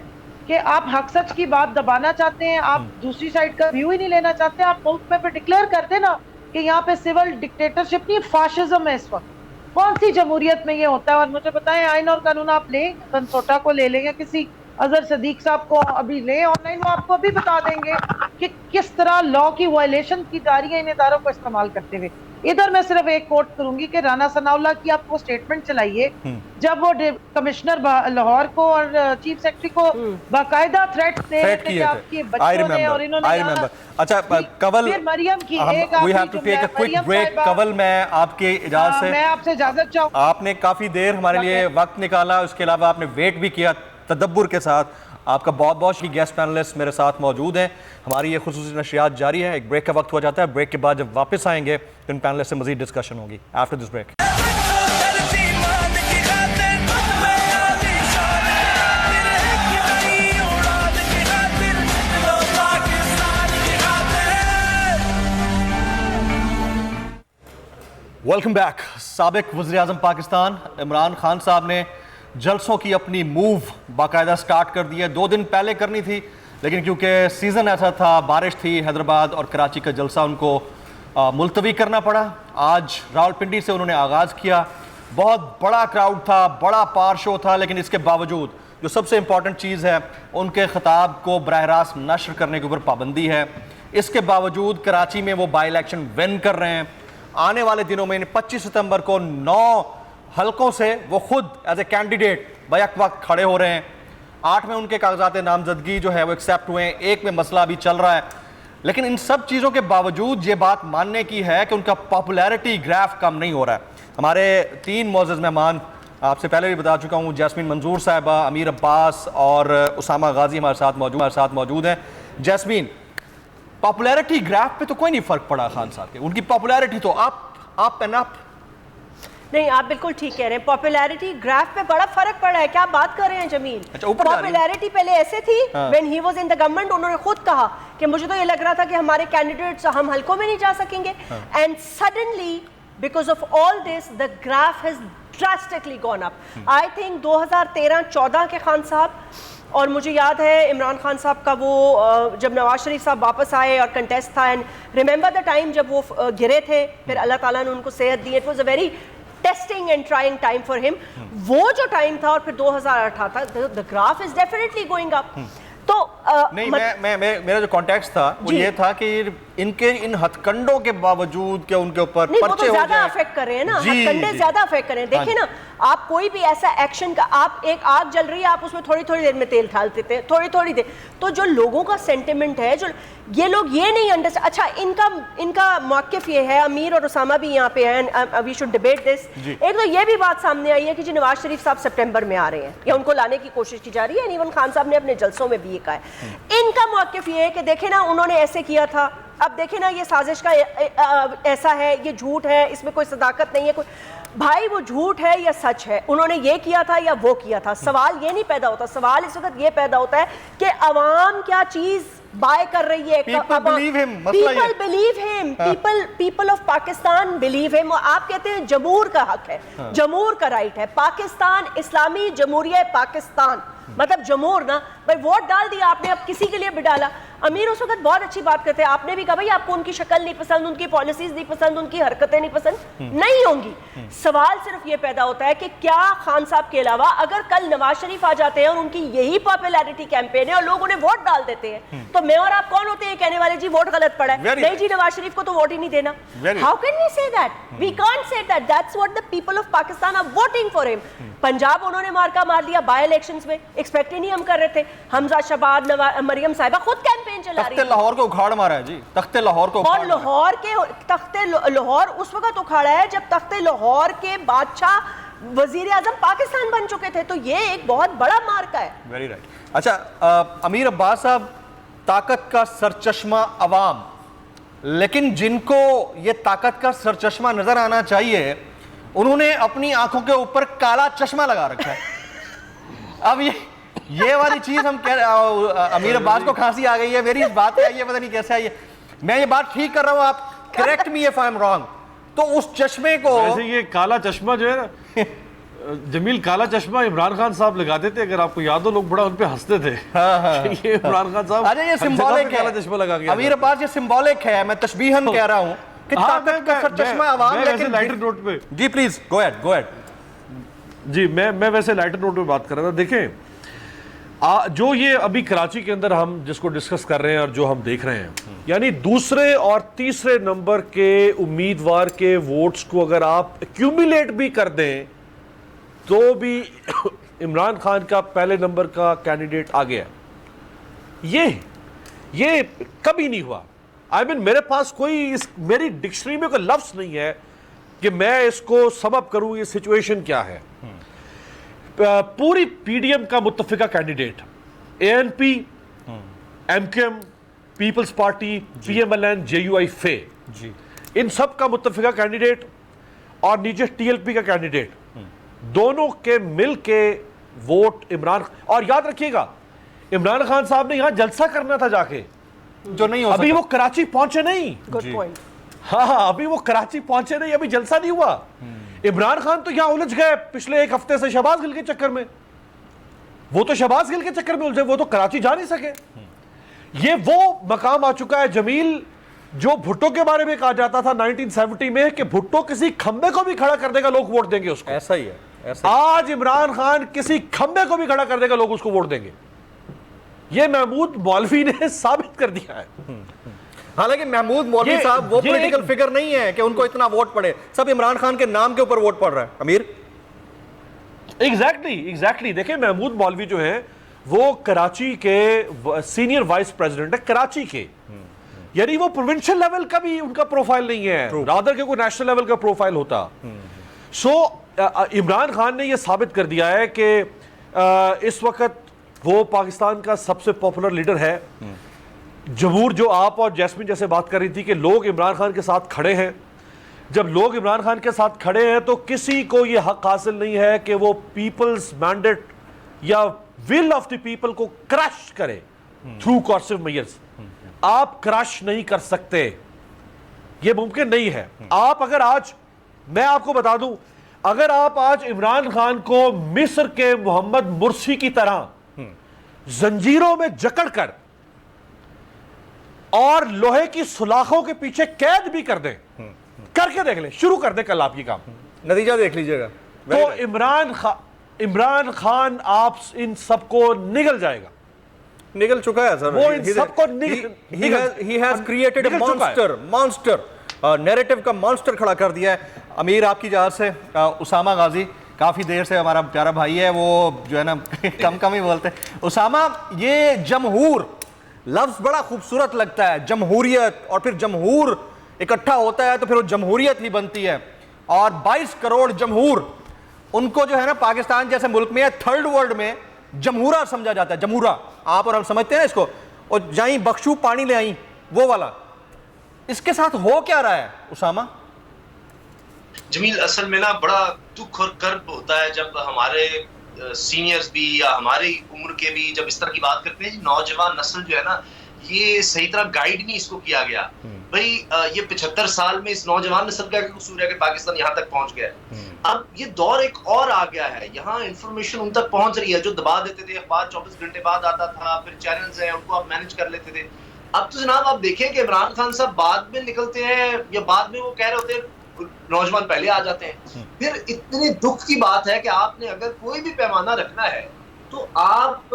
कि आप हक सच की बात दबाना चाहते हैं, आप दूसरी साइड का व्यू ही नहीं लेना चाहते, आप मुल्क में फिर डिक्लेयर कर देना कि यहाँ पे सिविल डिक्टेटरशिप नहीं, फाशिज्म है इस वक्त। कौन सी जमहूरियत में ये होता है? और मुझे बताएं, आइन और कानून आप लें, बनसोटा को ले लेंगे, किसी अजहर सदीक साहब को अभी लें ऑनलाइन, वो आपको अभी बता देंगे कि किस तरह लॉ की वायलेशन की जा रही है इन इदारों को इस्तेमाल करते हुए। इधर मैं सिर्फ एक कोट करूंगी कि राना सनाउल्लाह की आपको स्टेटमेंट चलाइए जब वो कमिश्नर लाहौर को और चीफ सेक्रेटरी को बाकायदा थ्रेट दे रहे थे कि आपके बच्चों ने और इन्होंने। अच्छा कवल, फिर मरियम की एक we have to take a quick break। कवल, मैं आपके इजाजत से, मैं आपसे इजाजत चाहूँ। आपने काफी देर हमारे लिए वक्त निकाला, उसके अलावा आपने वेट भी किया तदब्बुर के साथ। आपका बहुत बहुत शुक्रिया। गेस्ट पैनलिस्ट मेरे साथ मौजूद हैं। हमारी ये खुसूसी नशियात जारी है, एक ब्रेक का वक्त हो जाता है। ब्रेक के बाद जब वापस आएंगे तो इन पैनलिस्ट से मजीद डिस्कशन होगी after this break. Welcome back. साबिक वज़ीर-ए-आज़म पाकिस्तान इमरान खान साहब ने जलसों की अपनी मूव बाकायदा स्टार्ट कर दी है। 2 दिन पहले करनी थी, लेकिन क्योंकि सीज़न ऐसा था, बारिश थी, हैदराबाद और कराची का जलसा उनको मुलतवी करना पड़ा। आज रावलपिंडी से उन्होंने आगाज़ किया। बहुत बड़ा क्राउड था, बड़ा पार शो था, लेकिन इसके बावजूद जो सबसे इम्पॉर्टेंट चीज़ है, उनके ख़िताब को बराह रास्त नशर करने के ऊपर पाबंदी है। इसके बावजूद कराची में वो बाई इलेक्शन विन कर रहे हैं। आने वाले दिनों में 25 सितंबर को 9 हलकों से वो खुद एज ए कैंडिडेट बैक वक्त खड़े हो रहे हैं। 8 में उनके कागजात नामजदगी जो है वो एक्सेप्ट हुए हैं, 1 में मसला अभी चल रहा है। लेकिन इन सब चीज़ों के बावजूद ये बात मानने की है कि उनका पॉपुलैरिटी ग्राफ कम नहीं हो रहा है। हमारे 3 मोअज़्ज़ज़ मेहमान, आपसे पहले भी बता चुका हूँ, जैस्मीन मंजूर साहिबा, अमीर अब्बास और उसामा गाजी हमारे साथ मौजूद हैं। जैस्मीन, पॉपुलैरिटी ग्राफ पे तो कोई नहीं फ़र्क पड़ा खान साहब के, उनकी पॉपुलैरिटी तो आप एंड अप। नहीं, आप बिल्कुल ठीक कह रहे हैं, पॉपुलैरिटी ग्राफ पे बड़ा फर्क पड़ा है। क्या बात कर रहे हैं जमील? अच्छा, ऊपर पॉपुलैरिटी पहले ऐसे थी when he was in the government, उन्होंने खुद कहा कि मुझे तो ये लग रहा था कि हमारे कैंडिडेट्स हम हलकों में नहीं जा सकेंगे, and suddenly because of all this the graph has drastically gone up. I think 2013-14 के खान साहब, और मुझे याद है इमरान खान साहब का वो जब नवाज शरीफ साहब वापस आए और कंटेस्ट था, एंड रिमेंबर द टाइम जब वो गिरे थे, फिर अल्लाह ताला ने उनको सेहत दी। It was a very testing and trying time for him. वो जो टाइम था और फिर 2018 था, the graph is definitely going up. तो नहीं, मेरा जो कॉन्टेक्स्ट था वो ये था कि इनके इन हथकंडों के बावजूद क्या उनके ऊपर पर्चे हो ज्यादा अफेक्ट कर रहे हैं ना, हथकंडे ज्यादा अफेक्ट कर रहे हैं। देखिए ना, आप कोई भी ऐसा एक्शन का, आप एक आग जल रही है, आप उसमें थोड़ी थोड़ी देर में तेल डालते थे, थोड़ी देर, तो जो लोगों का सेंटिमेंट है, जो ये लोग ये नहीं अंडरस्टैंड। अच्छा, इनका मौक़िफ़ ये है, अमीर और उसामा भी यहाँ पे हैं, वी शुड डिबेट दिस। एक तो ये भी बात सामने आई है कि जी नवाज शरीफ साहब सितंबर में आ रहे हैं या उनको लाने की कोशिश की जा रही है, इवन खान साहब ने अपने जलसों में भी ये कहा है। इनका मौक़िफ़ ये है कि देखे ना, उन्होंने ऐसे किया था, अब देखे ना, ये साजिश का ऐसा है, ये झूठ है, इसमें कोई सदाकत नहीं है। कोई भाई, वो झूठ है या सच है, उन्होंने ये किया था या वो किया था, सवाल ये नहीं पैदा होता। सवाल इस वक्त ये पैदा होता है कि अवाम क्या चीज बाय कर रही है। People believe him, people of Pakistan believe him. आप कहते हैं जमूर का हक है, जमूर का राइट है। पाकिस्तान इस्लामी जमहूरियत पाकिस्तान, मतलब जमूर ना भाई, वोट डाल दिया आपने, अब किसी के लिए भी डाला। अमीर उस वक्त बहुत अच्छी बात करते हैं, आपने भी कहा भाई आपको उनकी शक्ल नहीं पसंद, उनकी पॉलिसीज नहीं पसंद, उनकी हरकतें नहीं पसंद, नहीं होंगी। सवाल सिर्फ ये पैदा होता है कि क्या खान साहब के अलावा अगर कल नवाज शरीफ आ जाते हैं और उनकी यही पॉपुलैरिटी कैंपेन है और लोग उन्हें वोट डाल देते हैं, तो मैं और आप कौन होते हैं कहने वाले जी वोट गलत पड़ा है, नहीं जी नवाज शरीफ को तो वोट ही नहीं देना। How can we say that? We can't say that. That's what the people of Pakistan are voting for him. Punjab उन्होंने मार्का मार दिया बाय इलेक्शंस में, एक्सपेक्ट ही नहीं हम कर रहे थे। हमजा शबाब, मरियम साहिबा खुद कैंपेन चला रही है। तख्ते लाहौर को उखाड़ मारा है जी, तख्ते लाहौर को और लाहौर के तख्ते लाहौर उस वक्त उखाड़ा है जब तख्ते लाहौर के बादशाह वजीर आजम पाकिस्तान बन चुके थे, तो ये एक बहुत बड़ा मार्का है। Very right. अच्छा, अमीर अब्बास साहब, ताकत का सरचश्मा अवाम, लेकिन जिनको ये ताकत का सरचश्मा नजर आना चाहिए उन्होंने अपनी आंखों के ऊपर काला चश्मा लगा रखा है। अब ये वाली चीज हम कह अमीर अब्बास को खांसी आ गई है, मेरी इस बात पे आई है, पता नहीं कैसे आई है। मैं ये बात ठीक कर रहा हूं, आप correct me if I am wrong. तो उस चश्मे को वैसे ये काला चश्मा जो है ना जमील, काला चश्मा इमरान खान साहब लगाते थे, अगर आपको याद हो, लोग बड़ा उन पे हंसते थे। ये इमरान खान साहब अरे ये सिंबॉलिक काला चश्मा लगा है अमीर अब्बास, ये सिंबॉलिक है, मैं तशबीहन कह रहा हूं कि ताकत का सरचश्मा अवाम। लेकिन लाइटर नोट पे जी प्लीज गो अहेड। जी मैं वैसे लाइटर नोट पे बात कर रहा था। देखें, जो ये अभी कराची के अंदर हम जिसको डिस्कस कर रहे हैं और जो हम देख रहे हैं, यानी दूसरे और तीसरे नंबर के उम्मीदवार के वोट्स को अगर आप एक्यूमुलेट भी कर दें तो भी इमरान खान का पहले नंबर का कैंडिडेट आ गया। ये कभी नहीं हुआ। आई मीन मेरे पास कोई मेरी डिक्शनरी में कोई लफ्ज नहीं है कि मैं इसको सबब करूं ये सिचुएशन क्या है। पूरी पीडीएम का मुत्तफिका candidate, ANP, MQM, Peoples Party, PMLN, JUI F, जी, इन सब का मुत्तफिका कैंडिडेट और नीचे टीएलपी का कैंडिडेट, दोनों के मिल के वोट इमरान। और याद रखिएगा, इमरान खान साहब ने यहां जलसा करना था जाके, जो नहीं हो अभी वो कराची पहुंचे नहीं। Good point. हाँ, अभी वो कराची पहुंचे नहीं, अभी जलसा नहीं हुआ। इमरान खान तो यहां उलझ गए पिछले एक हफ्ते से शहबाज गिल के चक्कर में। वो तो शहबाज गिल के चक्कर में उलझे, वो तो कराची जा नहीं सके। ये वो मकाम आ चुका है जमील जो भुट्टो के बारे में कहा जाता था 1970 में कि भुट्टो किसी खंबे को भी खड़ा कर देगा, लोग वोट देंगे उसको। ऐसा ही है, ऐसा आज इमरान खान किसी खंबे को भी खड़ा कर देगा, लोग उसको वोट देंगे। ये महमूद मौलवी ने साबित कर दिया है। हालांकि महमूद मौलवी साहब वो पॉलिटिकल फिगर नहीं है कि उनको इतना वोट पड़े, सब इमरान खान के नाम के ऊपर वोट पड़ रहा है। अमीर, एग्जैक्टली। देखिए, महमूद मौलवी जो है वो कराची के सीनियर वाइस प्रेसिडेंट है कराची के, यानी वो प्रोविंशियल लेवल का भी उनका प्रोफाइल नहीं है, रादर के कोई नेशनल लेवल का प्रोफाइल होता। इमरान खान ने यह साबित कर दिया है कि इस वक्त वो पाकिस्तान का सबसे पॉपुलर लीडर है। जमहूर, जो आप और जैस्मिन जैसे बात कर रही थी कि लोग इमरान खान के साथ खड़े हैं, जब लोग इमरान खान के साथ खड़े हैं तो किसी को यह हक हासिल नहीं है कि वो पीपल्स मैंडेट या विल ऑफ द पीपल को क्रश करे थ्रू कोर्सिव मेजर्स। आप क्रश नहीं कर सकते, यह मुमकिन नहीं है। आप अगर आज, मैं आपको बता दूं, अगर आप आज इमरान खान को मिस्र के मोहम्मद मुर्सी की तरह जंजीरों में जकड़कर और लोहे की सुलाखों के पीछे कैद भी कर दें, करके देख ले, शुरू कर दे कल आप ये काम, नतीजा देख लीजिएगा। तो इमरान खान आप इन सबको निगल जाएगा, निगल चुका है सर। वो इन सबको he has created a monster narrative का मॉन्स्टर खड़ा कर दिया है। अमीर, आपकी इजाज़त से उसामा गाजी, काफ़ी देर से हमारा प्यारा भाई है, वो जो है ना कम ही बोलते हैं। उसामा, ये जमहूर लफ्ज़ बड़ा खूबसूरत लगता है, जमहूरियत, और फिर जमहूर इकट्ठा होता है तो फिर वो जमहूरियत ही बनती है। और 22 करोड़ जमहूर, उनको जो है ना पाकिस्तान जैसे मुल्क में, थर्ड वर्ल्ड में जमहूरा समझा जाता है। जमहूरा आप और हम समझते हैं इसको, और जाई बख्शू पानी ले आई, वो वाला। इसके साथ हो क्या रहा है उसामा? जमील, असल में ना बड़ा दुख और कर्ब होता है जब हमारे सीनियर्स भी या हमारी उम्र के भी जब इस तरह की बात करते हैं। नौजवान नस्ल जो है ना, ये सही तरह गाइड नहीं इसको किया गया। भाई ये 75 साल में इस नौजवान नस्ल का कसूर है कि पाकिस्तान यहाँ तक पहुंच गया है। अब ये दौर एक और आ गया है, यहाँ इंफॉर्मेशन उन तक पहुंच रही है। जो दबा देते थे, अखबार 24 घंटे बाद आता था, फिर चैनल्स हैं उनको आप मैनेज कर लेते थे। अब तो जनाब आप देखें कि इमरान खान साहब बाद में निकलते हैं या बाद में वो कह रहे होते हैं, नौजवान पहले आ जाते हैं। फिर इतने दुख की बात है कि आपने अगर कोई भी पैमाना रखना है तो आप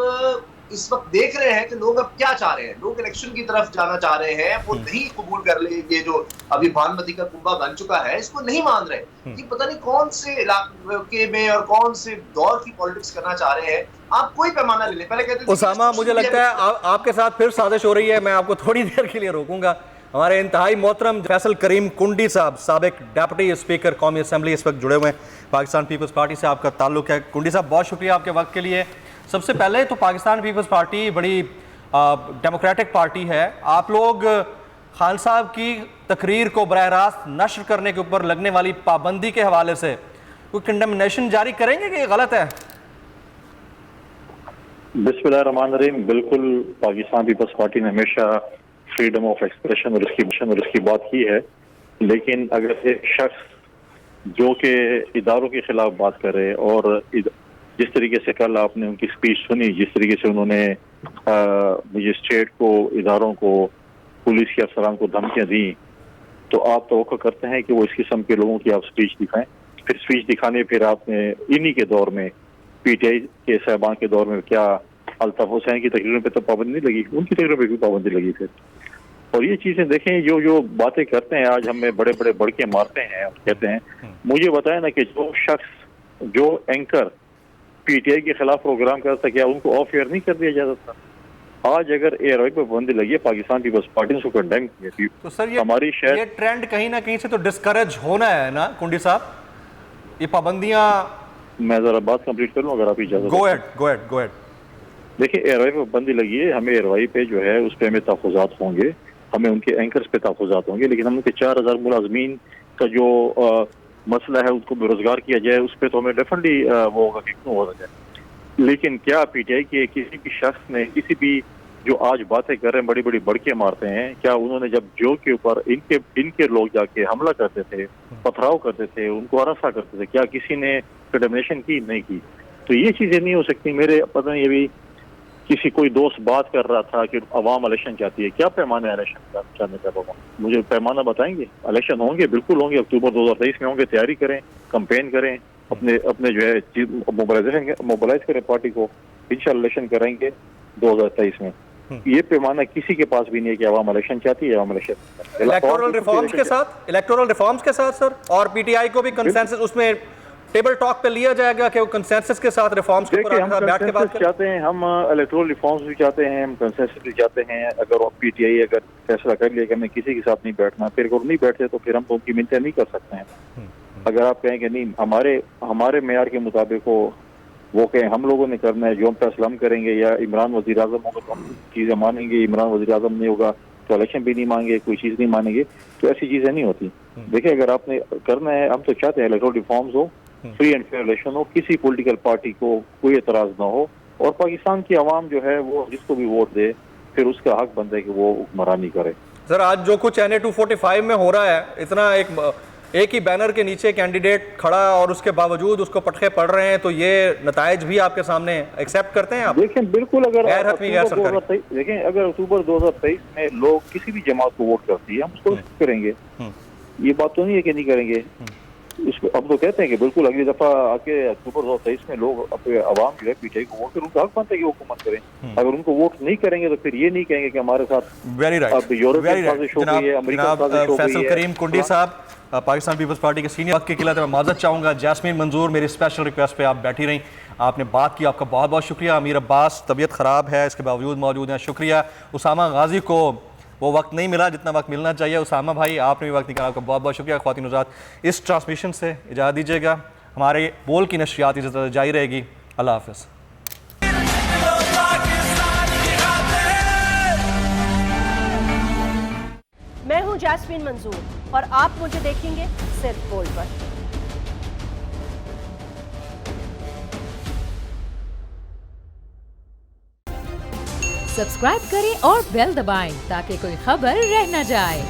इस वक्त देख रहे हैं कि लोग अब क्या चाह रहे हैं, लोग इलेक्शन की तरफ जाना चाह रहे हैं, वो नहीं कबूल कर ले ये जो अभी भानुमति का कुंबा बन चुका है, इसको नहीं मान रहे कि पता नहीं कौन से इलाके में और कौन से दौर की पॉलिटिक्स करना चाह रहे हैं। आप कोई पैमाना ले लें, पहले कहते थे उसामा, मुझे लगता है आपके साथ फिर साजिश हो रही है। मैं आपको थोड़ी देर के लिए रोकूंगा। हमारे इंतहाई मोहतरम फैसल करीम कुंडी साहब, साबिक डेप्यूटी स्पीकर कौमी असम्बली, इस वक्त जुड़े हुए हैं। पाकिस्तान पीपल्स पार्टी से आपका ताल्लुक है। कुंडी साहब, बहुत शुक्रिया आपके वक्त के लिए। सबसे पहले तो पाकिस्तान पीपल्स पार्टी बड़ी डेमोक्रेटिक पार्टी है। आप लोग खान साहब की तकरीर को बराह रास्त नश्र करने के ऊपर लगने वाली पाबंदी के हवाले से कोई कंडेमनेशन जारी करेंगे कि ये गलत है? बिस्मिल्लाहिर्रहमानिर्रहीम। बिल्कुल, पाकिस्तान पीपल्स पार्टी ने हमेशा फ्रीडम ऑफ एक्सप्रेशन और इसकी बात की है, लेकिन अगर एक शख्स जो कि इदारों के खिलाफ बात करे और जिस तरीके से कल आपने उनकी स्पीच सुनी, जिस तरीके से उन्होंने मजिस्ट्रेट को, इदारों को, पुलिस के अफसरान को धमकियां दी, तो आप तवक्को करते हैं कि वो इस किस्म के लोगों की आप स्पीच दिखाएं। फिर स्पीच दिखाने फिर आपने इन्हीं के दौर में, पीटीआई के साहबान के दौर में, क्या अल्ताफ हुसैन की तकरीरों पे तो पाबंदी नहीं लगी, उनकी तकरीरों पे भी पाबंदी लगी फिर। और ये चीजें देखें, जो बातें करते हैं आज हमें बड़े बड़े बढ़के मारते हैं और कहते हैं, मुझे बताया ना कि जो शख्स, जो एंकर पीटीआई के खिलाफ प्रोग्राम करता, क्या उनको ऑफ एयर नहीं कर दिया जाता था? आज अगर एयरवे पे पाबंदी लगी है, पाकिस्तान पीपल्स पार्टी ने उसको कंडेम किया थी। तो सर हमारी ये ट्रेंड कहीं ना कहीं से तो डिस्करेज होना है ना कुंडी साहब, ये पाबंदियां। मैं जरा बात कंप्लीट करूं अगर आप इजाजत। गो एहेड। देखिए, एयरवाई पे पाबंदी लगी है, हमें एयरवाई पे जो है उस पर हमें तहफ़्फ़ुज़ात होंगे, हमें उनके एंकर्स पे तहफ़्फ़ुज़ात होंगे, लेकिन हम उनके 4000 मुलाजमीन का जो मसला है उनको बेरोजगार किया जाए, उस पर तो हमें डेफिनेटली वो होगा कि क्यों हो जाए। लेकिन क्या पीटीआई के किसी भी शख्स ने, किसी भी जो आज बातें कर रहे हैं, बड़ी बड़ी बढ़के मारते हैं, क्या उन्होंने जब जो के ऊपर इनके लोग जाके हमला करते थे, पथराव करते थे, उनको हरासा करते थे, क्या किसी ने कंडेमनेशन की? नहीं की। तो ये चीजें नहीं हो सकती। मेरे पता नहीं, ये भी किसी कोई दोस्त बात कर रहा था कि अवाम इलेक्शन चाहती है। क्या पैमाना है इलेक्शन चाहने का? मुझे पैमाना बताएंगे? इलेक्शन होंगे, बिल्कुल होंगे, अक्टूबर 2023 में होंगे। तैयारी करें, कंपेन करें, अपने जो है मोबिलाइज करें पार्टी को, इंशाल्लाह इलेक्शन करेंगे 2023 में। ये पैमाना किसी के पास भी नहीं है कि अवाम इलेक्शन चाहती है। अवाम इलेक्शन इलेक्टोरल रिफॉर्म्स के साथ सर, और पीटीआई को भी कंसेंसस, उसमें टेबल टॉक पे लिया जाएगा कि वो कंसेंसस के साथ रिफॉर्म्स के ऊपर बैठ के बात चाहते हैं। हम इलेक्टोरल रिफॉर्म्स भी चाहते हैं, हम कंसेंसस भी चाहते हैं। अगर पीटीआई अगर फैसला कर लिया कि हमें किसी के साथ नहीं बैठना, फिर अगर नहीं बैठते तो फिर हम तो उनकी मिन्नतें नहीं कर सकते हैं। अगर आप कहें कि नहीं, हमारे मेयार के मुताबिक वो कहें हम लोगों ने करना है, जो हम फैसला हम करेंगे, या इमरान वज़ीर आज़म होगा तो हम चीज़ें मानेंगे, इमरान वज़ीर आज़म नहीं होगा तो इलेक्शन भी नहीं मांगे, कोई चीज़ नहीं मानेंगे, तो ऐसी चीज़ें नहीं होती। देखिए, अगर आपने करना है, हम तो चाहते हैं इलेक्टोरल रिफॉर्म्स हो, फ्री एंड फेयर इलेक्शन हो, किसी पॉलिटिकल पार्टी को कोई एतराज़ ना हो, और पाकिस्तान की आवाम जो है वो जिसको भी वोट दे, फिर उसका हक बनता है कि वो हुक्मरानी करे। सर, आज जो कुछ NA 245 में हो रहा है, इतना एक ही बैनर के नीचे कैंडिडेट खड़ा और उसके बावजूद उसको पटखे पड़ रहे हैं, तो ये नतायज भी आपके सामने एक्सेप्ट करते हैं आप? देखें, बिल्कुल, अगर देखें अगर अक्टूबर 2023 में लोग किसी भी जमात को वोट करती है, हम उसको करेंगे। ये बात तो नहीं है कि नहीं करेंगे। इसको अब तो कहते हैं कि बिल्कुल अगली दफा आके अक्टूबर 2023 में लोग अवाम जो है पीटीआई को वोट करें, उनका हक बनता है कि वो हुकूमत करें। अगर उनको वोट नहीं करेंगे तो फिर ये नहीं कहेंगे कि हमारे साथ अब यूरोपियन साजिश हो गई है, अमेरिकन साजिश हो गई है। फैसल करीम कुंडी साहब, पाकिस्तान पीपल्स पार्टी के सीनियर के खिलाफ मैं माजरत चाहूँगा। जैस्मीन मंजूर, मेरी स्पेशल रिक्वेस्ट पे आप बैठी रहीं, आपने बात की, आपका बहुत बहुत शुक्रिया। अमीर अब्बास तबीयत ख़राब है, इसके बावजूद मौजूद हैं, शुक्रिया। उसामा गाजी को वो वक्त नहीं मिला जितना वक्त मिलना चाहिए। उसामा भाई, आपने भी वक्त निकाला, आपका बहुत बहुत शुक्रिया। ख्वातीन हज़रात, इस ट्रांसमिशन से इजाज़त दीजिएगा। हमारे बोल की नशरियात इजाज़त जारी रहेगी। अल्लाह हाफ़िज़। मैं हूं जैस्मीन मंजूर और आप मुझे देखेंगे सिर्फ बोल पर। सब्सक्राइब करें और बेल दबाएं ताकि कोई खबर रह न जाए।